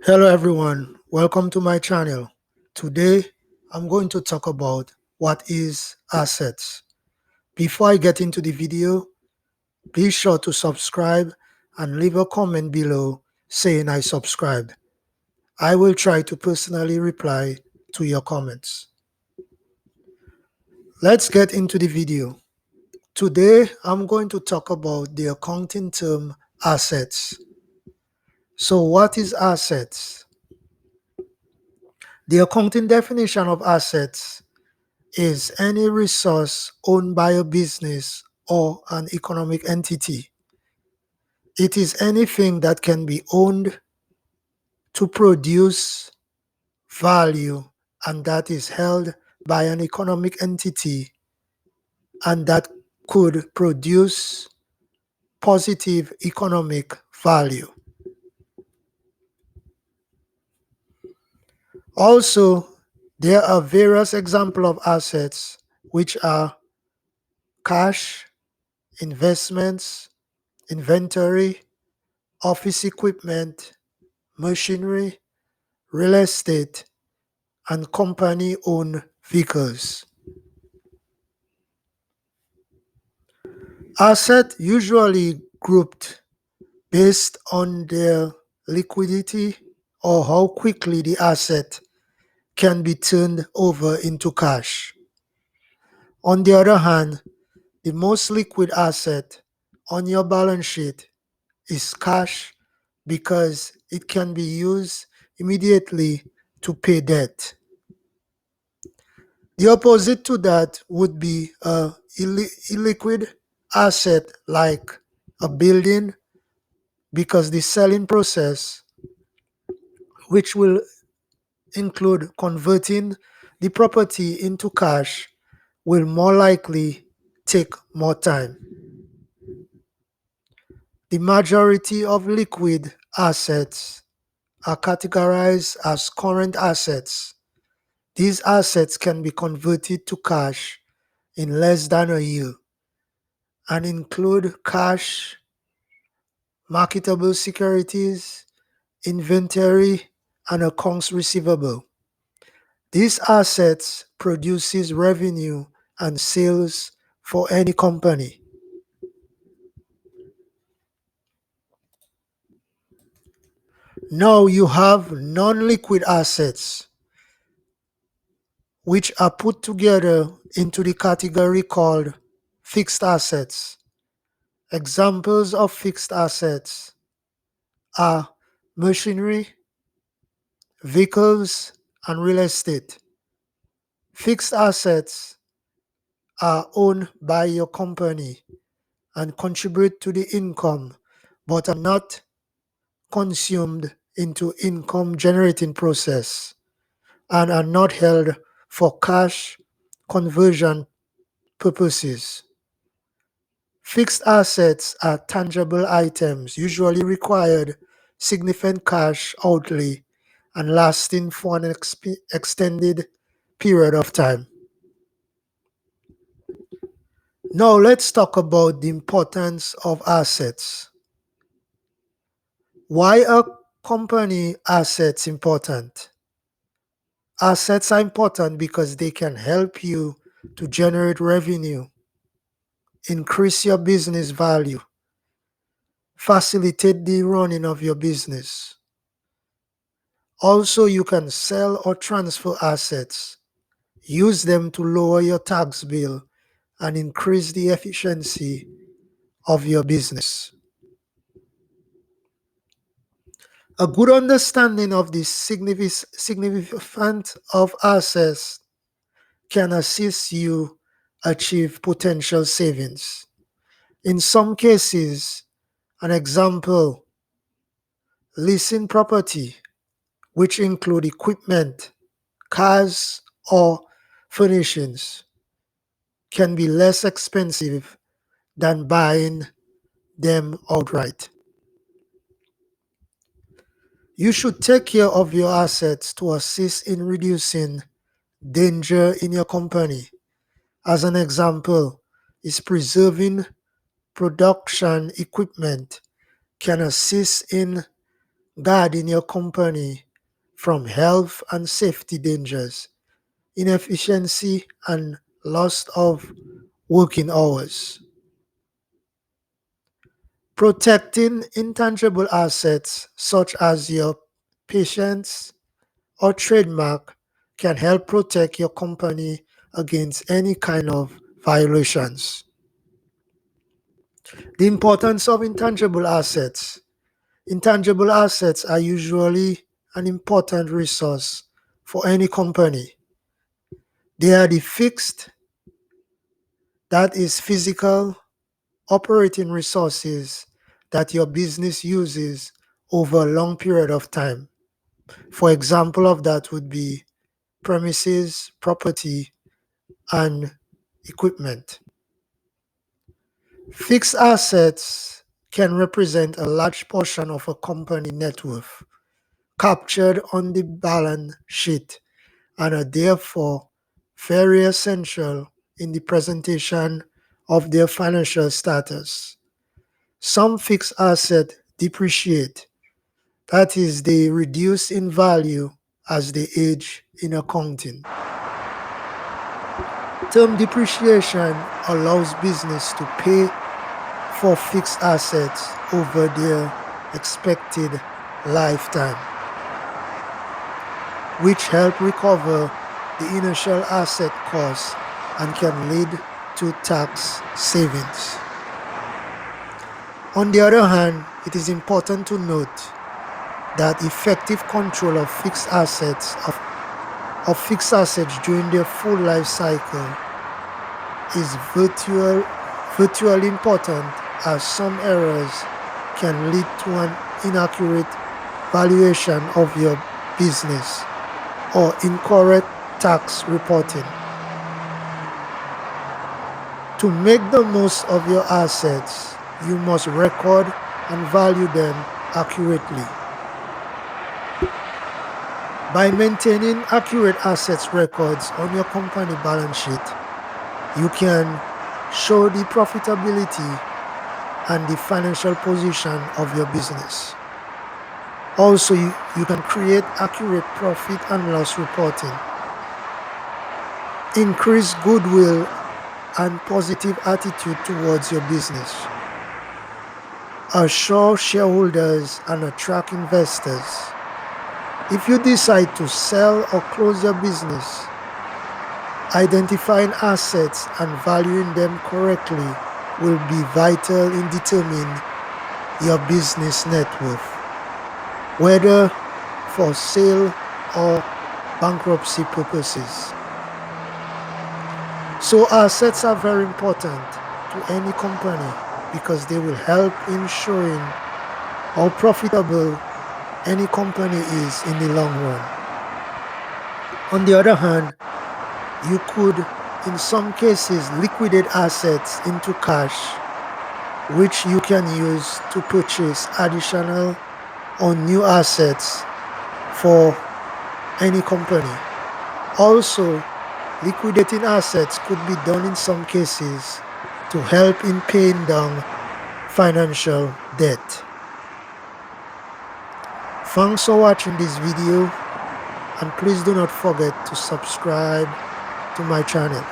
Hello everyone, welcome to my channel. Today I'm going to talk about what is assets. Before I get into the video, be sure to subscribe and leave a comment below saying I subscribed. I will try to personally reply to your comments. Let's get into the video. Today I'm going to talk about the accounting term assets. So what is assets? The accounting definition of assets is any resource owned by a business or an economic entity. It is anything that can be owned to produce value and that is held by an economic entity and that could produce positive economic value. Also, there are various examples of assets which are cash, investments, inventory, office equipment, machinery, real estate, and company-owned vehicles. Assets usually grouped based on their liquidity or how quickly the asset can be turned over into cash. On the other hand, the most liquid asset on your balance sheet is cash because it can be used immediately to pay debt. The opposite to that would be a illiquid asset like a building, because the selling process, which will include converting the property into cash, will more likely take more time. The majority of liquid assets are categorized as current assets. These assets can be converted to cash in less than a year and include cash, marketable securities, inventory, and accounts receivable. These assets produces revenue and sales for any company. Now you have non-liquid assets, which are put together into the category called fixed assets. Examples of fixed assets are machinery, vehicles, and real estate. Fixed assets are owned by your company and contribute to the income, but are not consumed into income generating process and are not held for cash conversion purposes. Fixed assets are tangible items usually required significant cash outlay and lasting for an extended period of time. Now let's talk about the importance of assets. Why are company assets important? Assets are important because they can help you to generate revenue, increase your business value, facilitate the running of your business. Also, you can sell or transfer assets, use them to lower your tax bill and increase the efficiency of your business. A good understanding of the significance of assets can assist you achieve potential savings. In some cases, an example, leasing property, which include equipment, cars, or furnishings, can be less expensive than buying them outright. You should take care of your assets to assist in reducing danger in your company. As an example, is preserving production equipment can assist in guarding your company from health and safety dangers, inefficiency, and loss of working hours. Protecting intangible assets such as your patents or trademark can help protect your company against any kind of violations. The importance of intangible assets. Intangible assets are usually an important resource for any company. They are the fixed, that is physical, operating resources that your business uses over a long period of time. For example of that would be premises, property, and equipment. Fixed assets can represent a large portion of a company net worth captured on the balance sheet and are therefore very essential in the presentation of their financial status. Some fixed assets depreciate, that is, they reduce in value as they age in accounting. Term depreciation allows business to pay for fixed assets over their expected lifetime, which help recover the initial asset costs and can lead to tax savings. On the other hand, it is important to note that effective control of fixed assets during their full life cycle is virtually important, as some errors can lead to an inaccurate valuation of your business or incorrect tax reporting. To make the most of your assets, you must record and value them accurately. By maintaining accurate assets records on your company balance sheet, you can show the profitability and the financial position of your business. Also, you can create accurate profit and loss reporting, increase goodwill and positive attitude towards your business, assure shareholders and attract investors. If you decide to sell or close your business, identifying assets and valuing them correctly will be vital in determining your business net worth, whether for sale or bankruptcy purposes. So assets are very important to any company because they will help in showing how profitable any company is in the long run. On the other hand, you could, in some cases, liquidate assets into cash, which you can use to purchase additional or new assets for any company. Also, liquidating assets could be done in some cases to help in paying down financial debt. Thanks for watching this video, and please do not forget to subscribe to my channel.